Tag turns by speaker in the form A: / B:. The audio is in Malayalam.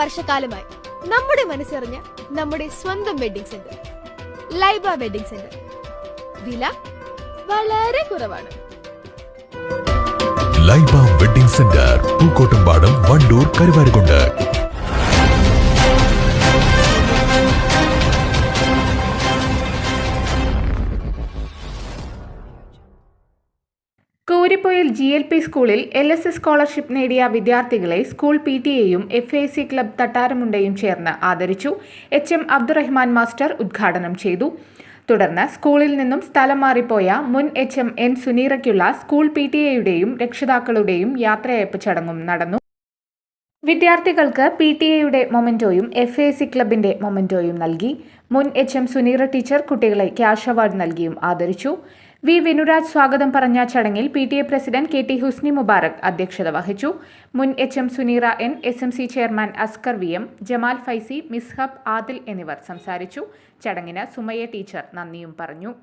A: വർഷക്കാലമായി നമ്മുടെ മനസ്സറിഞ്ഞ നമ്മുടെ സ്വന്തം wedding centre Laiba wedding centre. വില വളരെ കുറവാണ്.
B: Laiba wedding centre, Pookkottumpadam, Wandoor, Karuvarakundu.
C: Kooripoyil GLP സ്കൂളിൽ LSS സ്കോളർഷിപ്പ് നേടിയ വിദ്യാർത്ഥികളെ സ്കൂൾ PTA-യും FAC ക്ലബ് തട്ടാരമുണ്ടയും ചേർന്ന് ആദരിച്ചു. HM അബ്ദുറഹ്മാൻ മാസ്റ്റർ ഉദ്ഘാടനം ചെയ്തു. തുടർന്ന് സ്കൂളിൽ നിന്നും സ്ഥലം മാറിപ്പോയ മുൻ HM N സുനീറയ്ക്കുള്ള സ്കൂൾ PTA-യുടെയും രക്ഷിതാക്കളുടെയും യാത്രയയപ്പ് ചടങ്ങും നടന്നു. വിദ്യാർത്ഥികൾക്ക് PTA-യുടെ മൊമെന്റോയും FAC ക്ലബിന്റെ മൊമെന്റോയും നൽകി. മുൻ HM സുനീറ ടീച്ചർ കുട്ടികളെ ക്യാഷ് അവാർഡ് നൽകിയും ആദരിച്ചു. V. വിനുരാജ് സ്വാഗതം പറഞ്ഞ ചടങ്ങിൽ PTA president KT Husni Mubarak അധ്യക്ഷത വഹിച്ചു. മുൻ HM Suneera N, SMC chairman Askar VM, Jamal Faizy, Mishab, Adil എന്നിവർ സംസാരിച്ചു. ചടങ്ങിന് സുമയ്യ ടീച്ചർ നന്ദിയും പറഞ്ഞു.